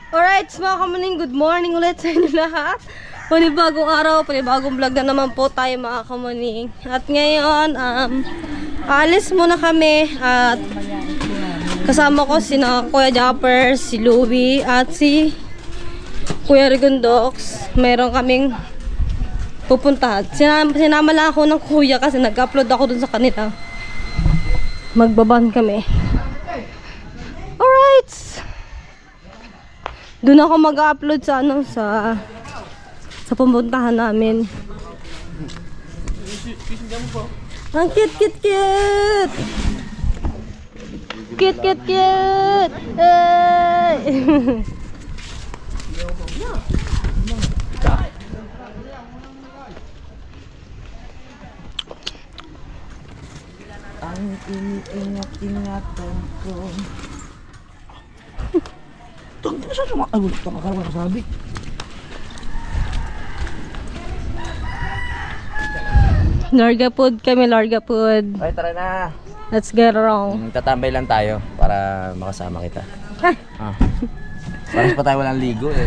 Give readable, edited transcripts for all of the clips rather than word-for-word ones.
Alright, mga kamuning, good morning ulit sa inyo lahat. Panibagong araw, panibagong vlog na naman po tayo mga kamuning. At ngayon, alis muna kami at kasama ko si Kuya Japper, si Louie at si Kuya Rigondox. Meron kaming pupuntahan. Sinama lang ako ng kuya kasi nag-upload ako dun sa kanila. Magbaban kami. Alright! Doon ako mag-upload sa sa pumuntahan namin. Ang cute! Cute! Hey! Ang ingat-ingatan ko. Tunggu na siya sama. Ay, makakarawa na sabi. Larga food kami, larga food. Ay, tara na. Let's get wrong. Tatambay lang tayo para makasama kita. Parang pa tayo walang ligo eh.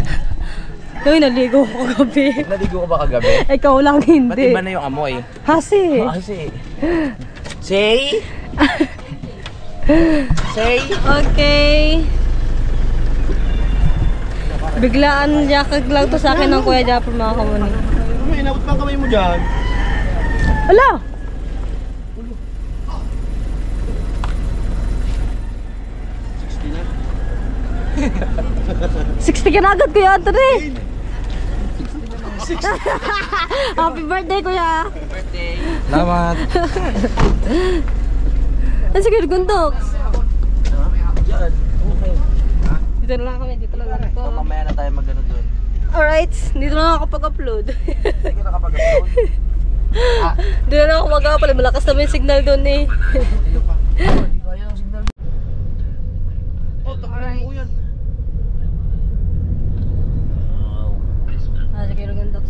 Uy, naligo ko kagabi. Naligo ko ba kagabi? Ikaw lang hindi. Ba't iba na yung amoy? Hasi. Hasi. Say? Say? Okay. Biglaan yakag lang to sa akin ng Kuya Japper mga kamuning. May inabot pang kamay mo dyan. Ala! 60 ka na agad, Kuya Anthony! Happy birthday, Kuya! Happy birthday! Salamat! Ano sige, Gundox? Diyan, okay. Dito na lang kami, dito na lang ako. Mamaya na tayo mag-ano doon. Alright, dito na lang ako pag-upload. Hindi ka nakapag-upload? Dito na lang ako mag-upload, malakas naman yung signal doon eh. Hindi pa. Hindi kaya ang signal. Oh, takaran mo yan. Sige, Gundox.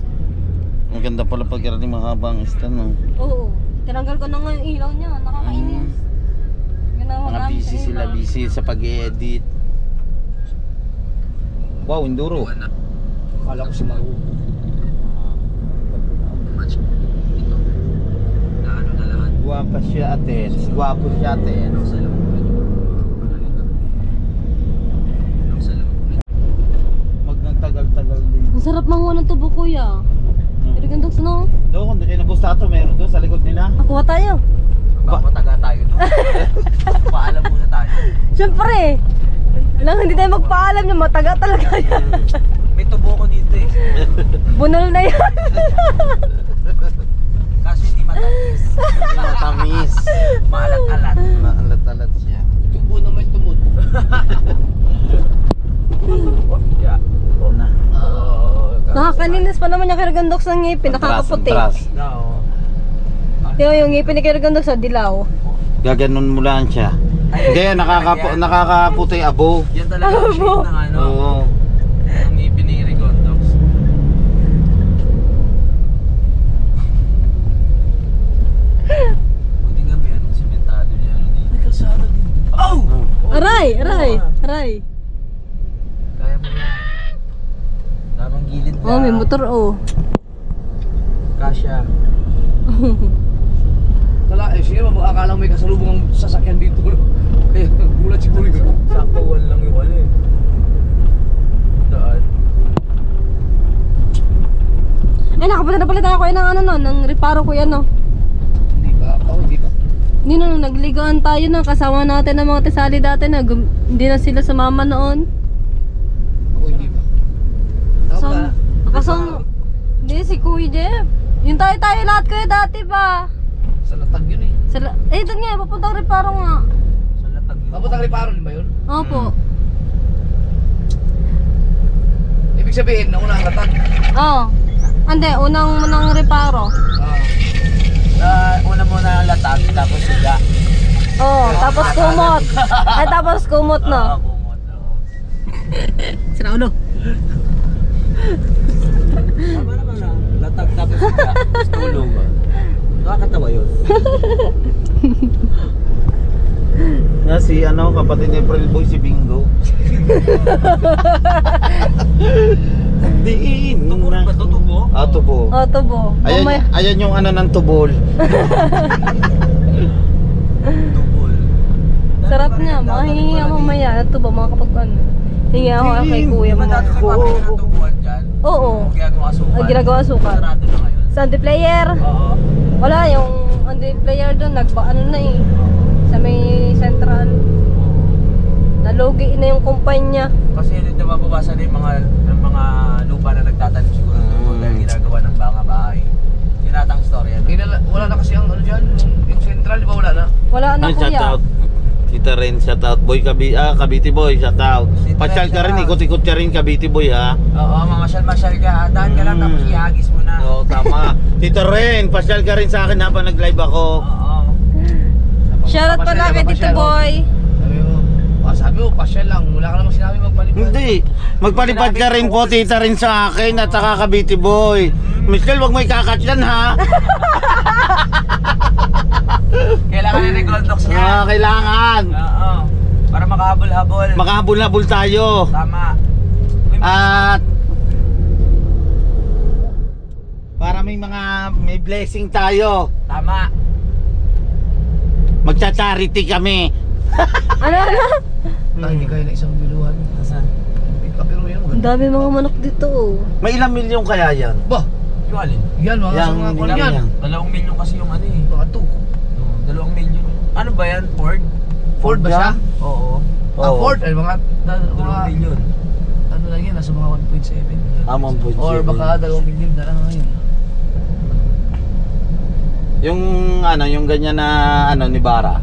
Maganda pala pag-arating mahabang stand, no? Oo, tinanggal ko na nga yung ilaw niya, nakakainis. Mga busy sila, busy sa pag-edit. Wow, enduro. Akala ko si Maru. Guwapa siya atin, guwapo siya atin. Magnagtagal-tagal din. Ang sarap manguha ng tubo, Kuya. Pero Gundox, no? Doon, kung di kayo nabustato, meron doon sa likod nila. Kuha tayo. Mataga tayo doon. Paalam muna tayo. Siyempre. Hindi tayo magpaalam niya, mataga talaga yan. May tubo ko dito eh. Bunol na yan. Kaso hindi matamis. Matamis. Maalat-alat. Maalat-alat siya. Tubo na may tumod. Na. Nakakalinis pa naman yung Gundox ng ngipin, nakakaputi. Tiyo, yung ngipin ni Gundox sa dilaw. Gaganon mo lang siya. Hindi, nakakaputi abo. Yan talaga ang shape ng ano. Oo. Ang ngipin ni Rigondox. Buti nga may anong simentado niya. May kalsada din. Oh! Aray! Kaya mo yan. Tamang gilid lang. Oh, may motor, oh. Kasya. Tala, sige ba, akala may kasalubong ang sasakyan dito. Eh, gulat siguro yun. Saktuan lang yung ano eh. Daan. Ay, nakapunta na pala tayo kuya ng ano no, ng reparo kuya no. Hindi pa, hindi pa. Hindi na, nagligaan tayo na, kasama natin ng mga tisali dati na, hindi na sila sumama noon. Ako hindi pa. Kasama, hindi si Kuya Jeff. Yung tayo lahat kuya dati pa. Sa latag yun eh. Doon nga, papuntang reparo nga. Sa latag yun. Papuntang reparo din ba yun? Opo. Ibig sabihin, nauna ang latag. Oo. Hindi, unang reparo. Una muna ang latag, tapos siga. Oo, tapos kumot. Ay, tapos kumot no. Kumot, oo. Sira ulo. Tama naman na. Latag tapos siga. Tapos tulong. Nakakatawa yun. Nga si ano, kapatid ni April Boy, si Bingo. Diin Tubo rin ba ito? Tubo? Ah, tubo. O, tubo. Ayan, Mamaya- ayan yung ano ng tubol. Tubol. Sarap niya. Makahingi nga mamaya. Ito ba mga kapag ano? Hingi ako kay kuya Di ba mo. dati nagpapagay ng tubuan dyan? Oo. Ang ginagawa asukal. Ang ginagawa asukal. Sarado na ngayon. Sunday player. Oo. Wala, yung Sunday player doon. Ano na eh. Sa may central. Nalugi na yung kumpanya. Kasi dito mababasa na yung mga lupa na nagtatanim siguro doon dahil ginagawa ng banga bahay. Tinatang story ano. Wala na kasi ang ano dyan, yung central, di ba wala na? Wala na Ay, shout kuya. out. Tita Ren, shout out. Boy, Cavite Boy, shout out. Tita Ren, Pasyal ka rin, shout out. ikot-ikot ka rin Cavite Boy ha. Oo, mamasyal-masyal ka. Daan ka lang tapos ihagis mo na. Oo, tama. Tita Ren, pasyal ka rin sa akin habang nag-live ako. Oo. Shoutout pala kay Tito Boy. Sabi mo, pasyal lang. Wala ka namang sinabi magpalipad. Hindi. Magpalipad ka rin po, Tita Ren sa akin at saka Cavite Boy. Michelle, wag mo ikakat yan ha. Kailangan ni Regondox niya. Kailangan. Oo. Para makahabol-habol. Makahabol-habol tayo. Tama. At para may blessing tayo. Tama. Magcha-charity kami. Ano? Hindi kayo na isang biluhan. Nasaan? Pero yan Ang dami mga manok dito. Oh. May ilang milyon kaya yan? Ba? Yung alin? Yan, mga Yang mga kwan yan. yan. 2 milyon kasi yung ano eh. Baka 2. 2 milyon. Ano ba yan? Ford? Ford ba siya? Oo. Oo. Ford? Ay, mga 2 milyon. Ano lang yan? Nasa mga 1.7. Ah, 1.7. Or baka 2 milyon na lang ngayon. Yung ano, yung ganyan na ano ni Bara.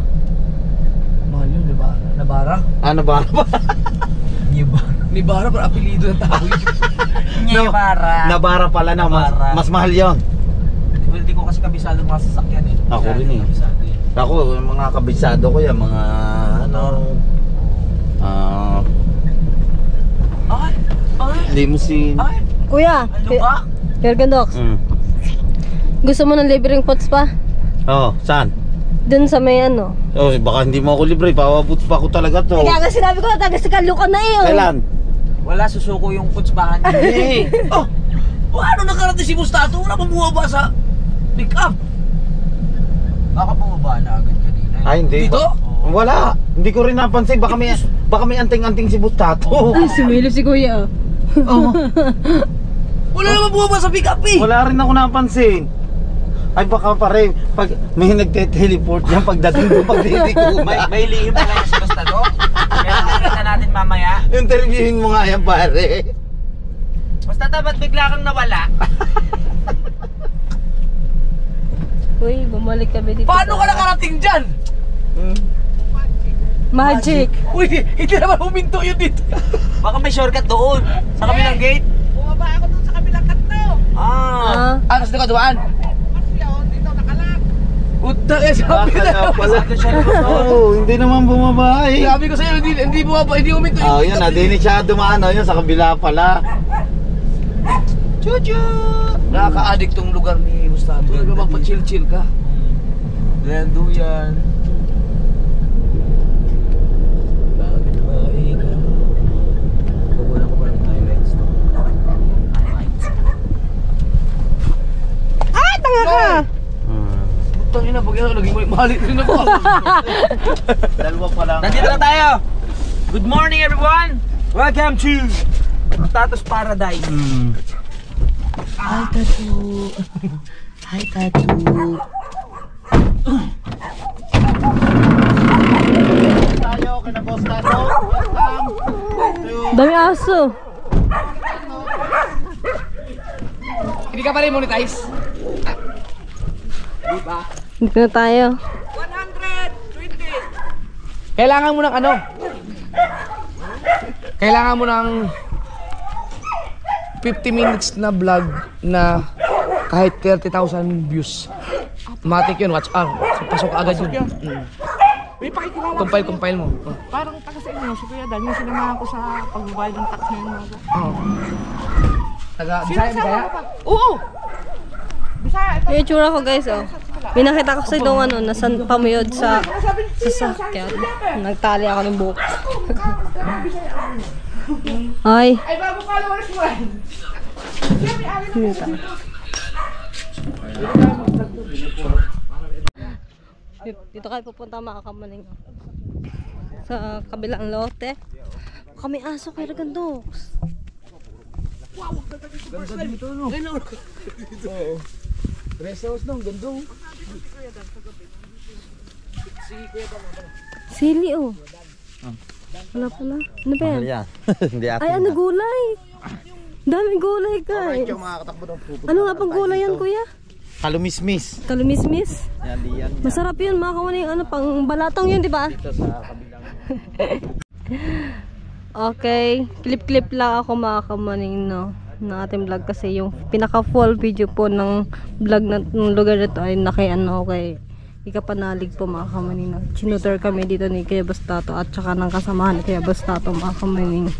Mahal yun, di ba? Nabara? Ano ba? Nibara para apelido ng tao yun. Nibara. Nabara pala na Nabara. mas mahal 'yon. Hindi ko kasi kabisado ng mga sasakyan eh. Ako Kaya rin eh. kabisado eh. Ako, yung mga kabisado ko yan, mga ano Ay! Ay! limousine. Ay! Kuya, Ano ba? Kuya Gandox, gusto mo ng libreng pots pa? Oh, saan? Dun sa may ano. Oh, baka hindi mo ako libre, pawabot pa ako talaga to. Kaya nga sinabi ko, taga si Kalukan na eh. Kailan? Wala, susuko yung putsbahan niya. Hindi. Oh! Paano nakarating si Mustato? Wala bang bumaba sa pick up? Baka bumaba na agad kanina. Ay, hindi. Dito? Wala. Hindi ko rin napansin. Baka may anting-anting si Bustato. Ay, sumilip si Kuya. Oh. Wala naman bumaba sa pick up eh! Wala rin ako napansin. Ay baka pare, pag may nagte-teleport yan pagdating ko pagdating ko. May lihim na lang si Mustato. Kaya nakikita natin mamaya. Interviewin mo nga yan pare. Mustato, ba't bigla kang nawala? Uy, bumalik kami dito. Paano ka nakarating dyan? Magic. Uy, hindi naman huminto yun dito. Baka may shortcut doon. Sa kabilang gate. Bumaba ako dun sa kabilang kanto. Ah. Ah, Kasi nakaduaan. Kasi yun, dito nakalak. Utang eh, sabi Baka na. na pala. Oo, hindi naman bumaba eh. Sabi ko sa'yo, hindi bumaba, hindi huminto Oh, yan na, di siya dumaan, oh, yun sa kabila pala. Chuchu! Nakaka-addict tong lugar ni Mustato. Talaga magpa-chill-chill ka. Gando yan. Bakit ba ikaw? Kukulang ko pa ng highlights to. ah, tanga ka. Butang ina, pag yan, naging malit rin ako. Dalawa pa lang. Nandito na tayo! Good morning everyone! Welcome to Tato's Paradise. Hi Tato! Hi Tato! Tayo, kina Boss Tato. Welcome to... Dami aso. Hindi ka pa rin monetize? Dito na tayo. 120. Kailangan mo ng ano? Kailangan mo ng 50 minutes na vlog na kahit 30,000 views. Matik yun, watch out. Pasok agad yun. May pakikilala. Compile mo. Parang taga sa inyo, si Kuya Dan, yung sinamahan ko sa pagbabayad ng tax ngayon mga. Oo. Taga, Bisaya, Sinasama Bisaya? ko pa. Oo! Bisaya, ito. Yung itsura ko guys, oh. May nakita ko sa doon ano, nasa pamuyod sa sasakyan. Nagtali ako ng buhok. Ay. Ay, bago ka lang mo. Dito kayo pupunta mga kamaning. Sa kabilang lote. Kami aso kay Ragandox. Ganda din ito, no? Oo. Rest house nung, gandong. Sili oh. Wala pala. Ano ba yan? Hindi Ay, ano gulay? Daming gulay ka eh. Ano nga pang gulay yan, kuya? Kalumismis. Kalumismis? Yan. Masarap yun, mga kamaning. Ano, pang balatong yun, di ba? Ito sa kabilang. Okay, clip lang ako mga kamaning, no, na ating vlog kasi yung pinaka full video po ng vlog ng lugar na to ay kay Ikapanalig po mga kamaning, no. Chinutor kami dito ni Kuya Bastato at saka ng kasamahan ni Kuya Bastato mga kamaning.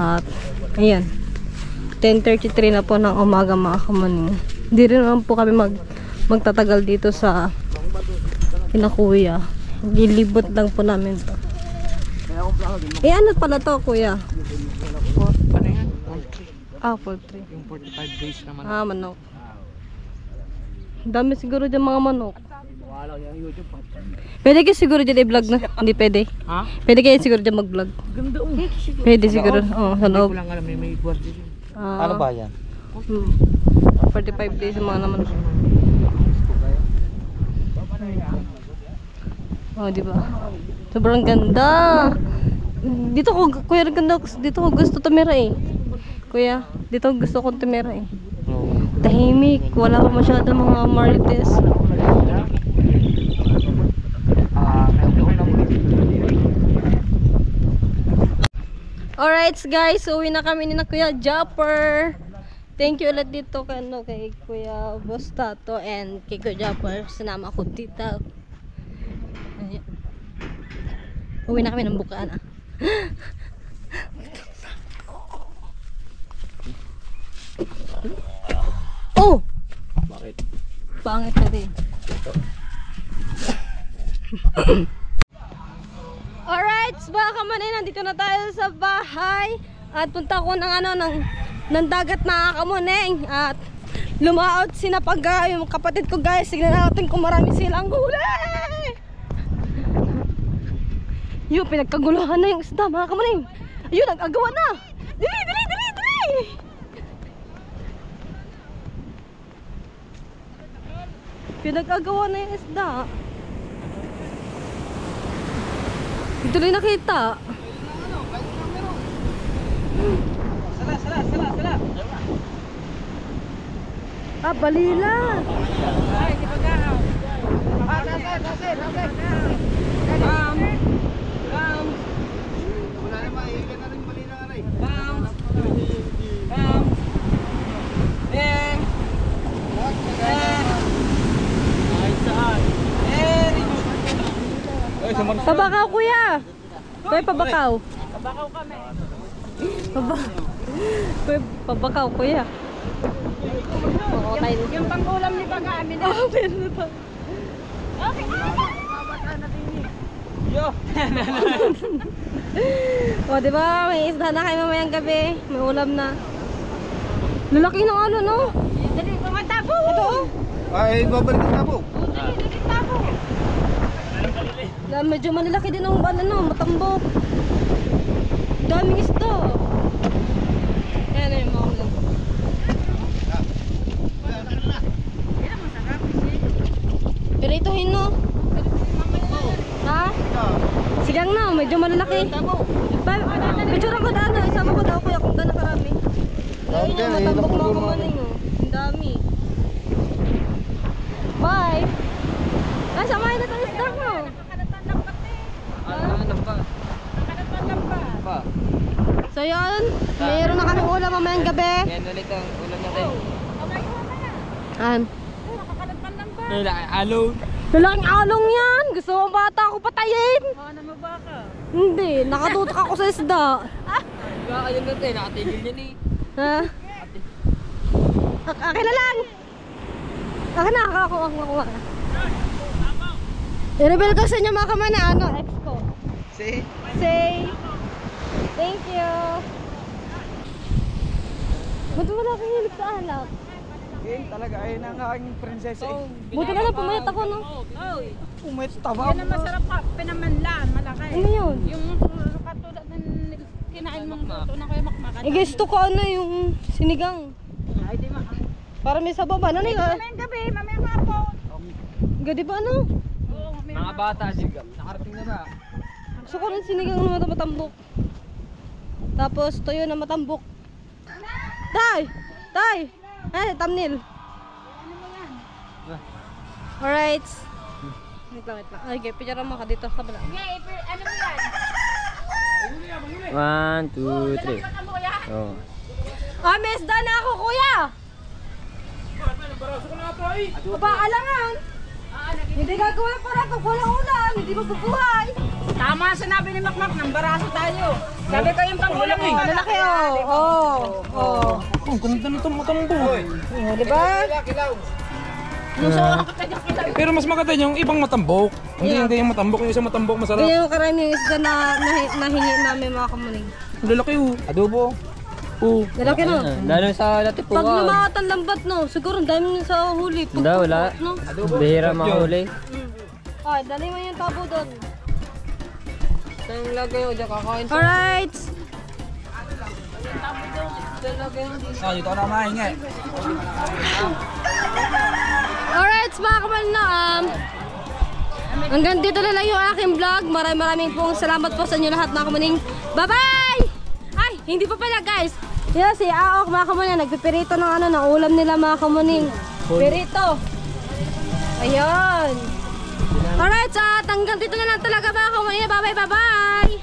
At ayan, 10:33 na po ng umaga mga kamaning. Hindi rin naman po kami magtatagal dito sa Kuya. Lilibot lang po namin to. Eh, ano pala to, kuya? Ano yan? Poultry. Yung 45 days naman. Manok. Dami siguro dyan mga manok. Wala yung YouTube. Pwede kayo siguro dyan i-vlog na? Hindi pwede. Ha? Pwede kayo siguro dyan mag-vlog. Ganda oh. Pwede siguro. Oo, sa Hindi loob. ko lang alam, may guardia din. Ano ba yan? 45 days yung mga naman. Oh, di ba? Sobrang ganda. Dito ko, kuya, ganda. Dito ko gusto tumira eh. Kuya, dito gusto kong tumira eh. Tahimik, wala pa masyadong mga marites. Alright guys, uwi na kami ni na Kuya Japper. Thank you ulit dito kay Kuya Bastato and kay Kuya Japper. Sinama ko dito. Ayan. Uwi na kami ng bukaan ah. Oh! Bakit? Pangit na din. Alright, baka kamanay, nandito na tayo sa bahay. At punta ko ng dagat na kamuneng. At lumaot sina Pagga, yung kapatid ko guys. Tignan natin kung marami silang huli. Yung pinagkaguluhan na yung isda mga kamuneng. Ayun, nag-agawa na. Dili, dili, dili, dili. Pinag-agawa na yung isda. Ito lang nakita. Sala. Balila. Ay, di ba gaaw? Wala na, maiigan na rin balina ka rin. Pabakaw kuya. Kuya pabakaw. Bakaw kami. Pabakaw kuya. Oo, tayo. Yung pang-ulam ni Baga amin na. Meron na pa. Okay. Yo. O, di ba? May isda na kayo mamayang gabi. May ulam na. Lalaki ng ano, no? Dali, mga tabo. Ito, oh. Ay, babalik na po. Dali, tabo. Medyo malalaki din ang ano, matambok. Daming isda. Ayan na yung mga ulam. Piritohin, no? Ha? Sigang na, medyo malalaki. Picture ko na, isama ko daw kuya kung gano'n karami. Ayun yung matambok mga kamaning, oh. Ang dami. Bye! Ay, samahin na tayo isda mo. So yun, mayroon na kaming ulam mamayang gabi. Yan ulit ang ulam natin. Alon. Lalaking along yan! Gusto mo bata ako patayin? Ano mo ba ka? Hindi, nakatutok ako sa isda. Ayun natin, nakatigil yan eh. Ha? Akin na lang! Akin na, ako. I-reveal ko sa inyo mga kamana, ano, ex ko. Say. Say, thank you. Ba't wala kang hilig sa alak? Game talaga ay nang aking prinsesa eh. Buti ka lang, pumayat ako, no? Umay taba. Yan ang masarap pa, pinamanlaan, malaki. Ano yun? Yung katulad ng kinain mong luto na kayo makmakan. Eh, gusto ko ano, yung sinigang. Ay, di ma. Para may sabaw ba? Ano nga? Mamayang gabi, mamayang hapon. Gadi ba ano? Oo, mamayang Mga bata sigam. Nakarating na ba? Gusto ko rin sinigang na matambok. Tapos toyo na matambok. Tay! Tay! Ay, thumbnail. Alright. Wait lang. Ay, okay, picture mo ka dito. Kabala. Ngayon, ano mo yan? 1, 2, 3. Ano mo yan? Oh. Ah, may isda na ako, kuya! Aba, alangan! Hindi gagawa ng para pag walang ulan. Hindi mabubuhay. Tama ang sinabi ni Makmak, nang baraso tayo. Sabi ko yung pangulang eh. Lalaki, oh. Oh. Ang ganda nito matambo. Oh, di ba? Pero mas maganda yung ibang matambok. Hindi yung matambok, yung isang matambok masarap. Ganyan yung karaming isda na nahingi namin mga kamuning. Lalaki adobo. Lalaki no? Lalo sa Pag Latipuan. lumakat ang lambat no, siguro ang dami nyo sa huli. Pag Hindi, wala. no? Bihira mahuli. Ay, dali mo yung tabo doon. Saan lagay ko dyan kakain? Alright! Dito ka na mahinga. Alright, mga kamal na hanggang dito na lang yung aking vlog. Maraming pong salamat po sa inyo lahat mga kamaning. Bye-bye! Ay, hindi pa pala guys. Yan si Aok mga kamaning. Nagpipirito ng ano, ng ulam nila mga kamaning. Pirito. Ayun. Alright, so hanggang dito na lang talaga mga kamaning. Bye-bye, bye-bye!